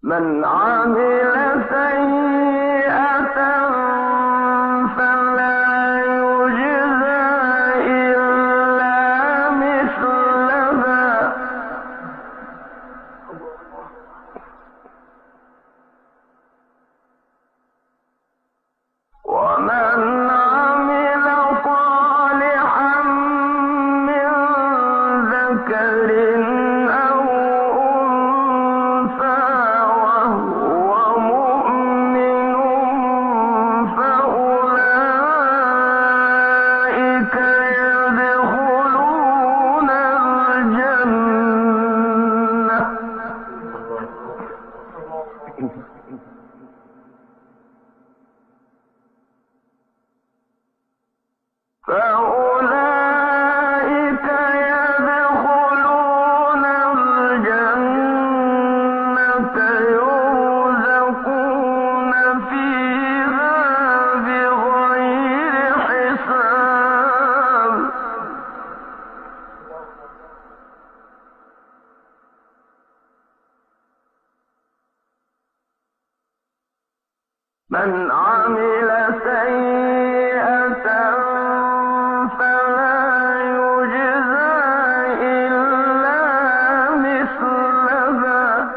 من عمل سيئة فلا يجزى إلا مثلها ومن عمل صالحا من ذكر من عمل سيئة فلا يجزى إلا مثلها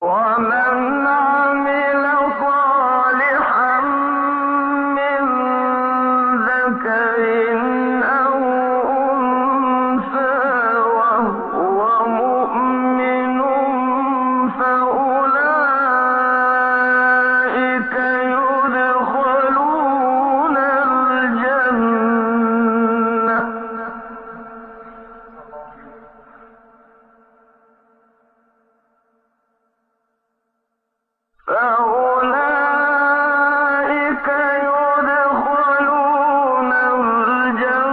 ومن عمل صالحا من ذكر أو أنثى وهو مؤمن فأولئك يدخلون الجنة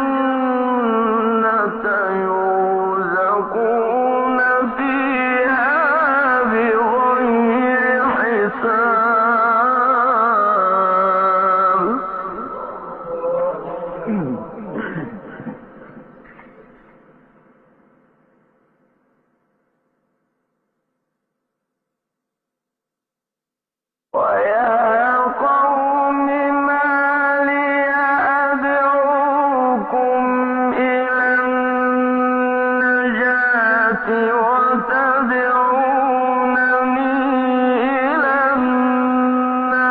يرزقون فيها بغير حساب ويا قوم ما لي أدعوكم إلى النجاة وتدعونني إلى النار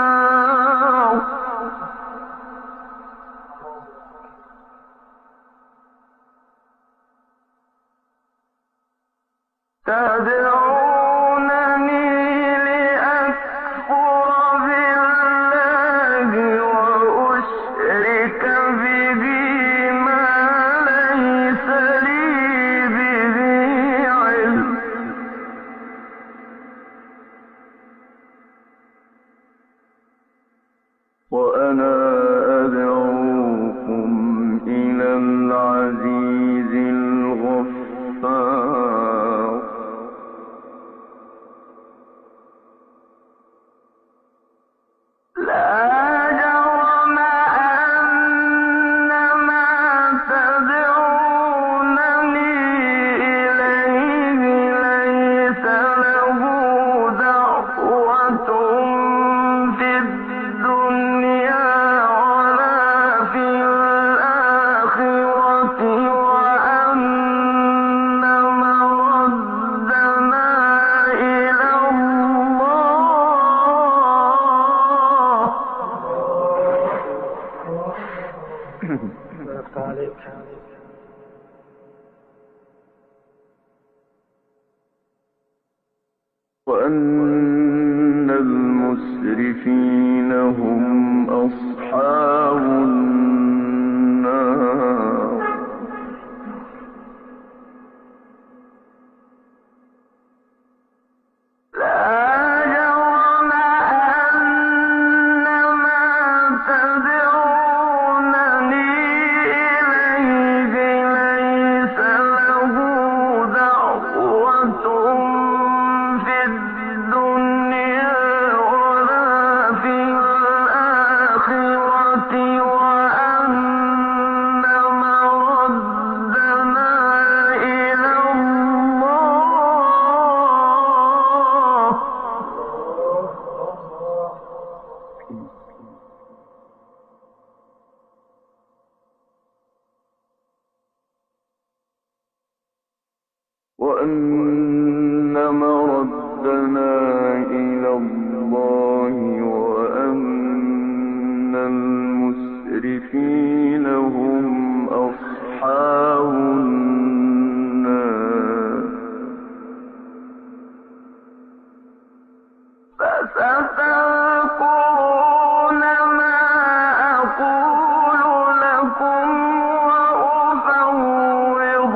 تدعونني لأكفر بالله وأشرك به ما ليس لي به علم وأنا أدعوكم إلى العزيز الغفار وأن المسرفين هم أصحاب النار. وأن مردنا إلى الله وأن المسرفين هم أصحاب النار. فستذكرون ما أقول لكم وأفوض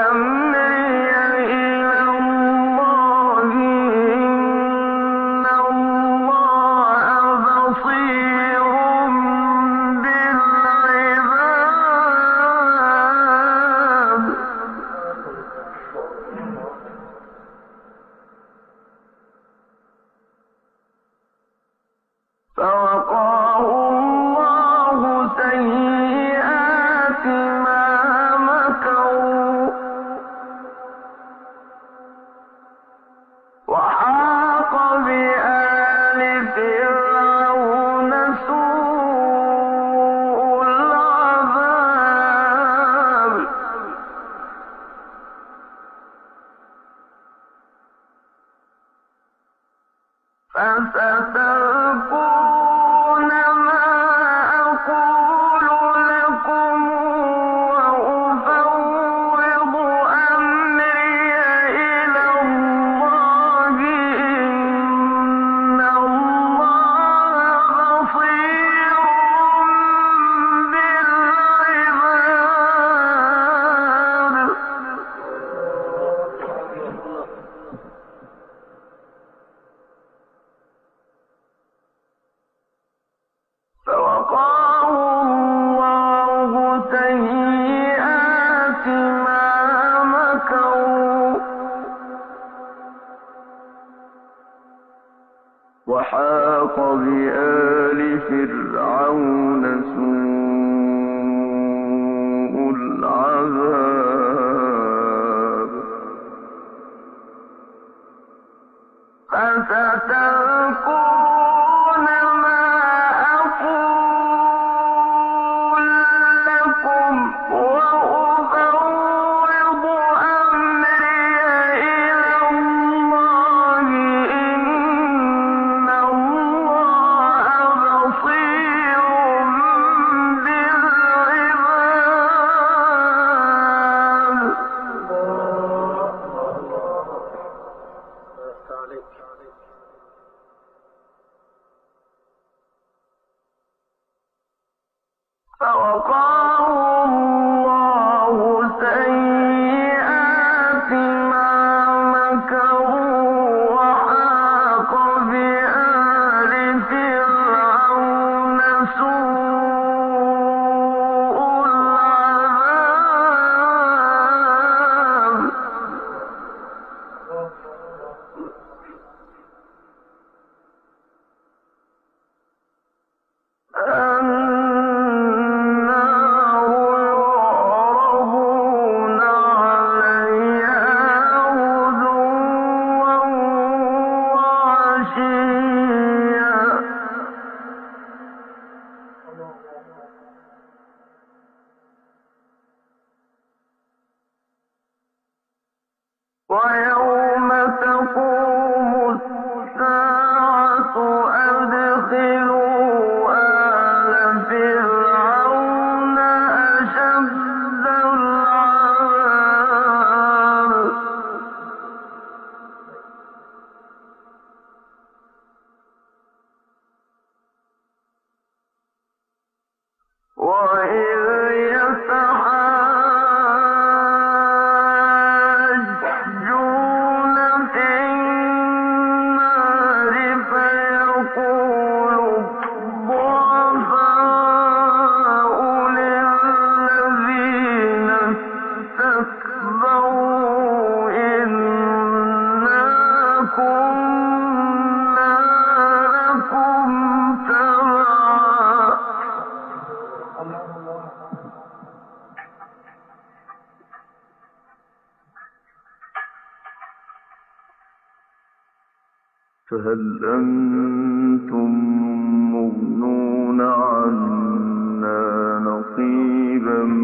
أمري إلى الله، إن الله بصير بالعباد. فوقاه الله سيئات ما مكروا، وحاق بآل فرعون سوء العذاب. فستذكرون ما أقول لكم وأفوض أمري إلى الله، إن الله بصير بالعباد. فوقاه الله سيئات ما مكروا، وحاق بآل فرعون سوء العذاب. فستذكرون ما أقول لكم وأفوض أمري إلى الله، إن الله بصير بالعباد. فوقاه الله سيئات ما مكروا، وحاق بآل فرعون سوء العذاب. النار يعرضون عليها غدوا وعشيا، ويوم تقوم الساعة أدخلوا آل فرعون أشد العذاب. 好。 النار يعرضون عليها غدوا وعشيا، ويوم تقوم الساعة أدخلوا آل فرعون أشد العذاب. 好。 النار يعرضون عليها غدوا وعشيا، ويوم تقوم الساعة أدخلوا آل فرعون أشد العذاب. فهل أنتم مغنون عنا نصيبا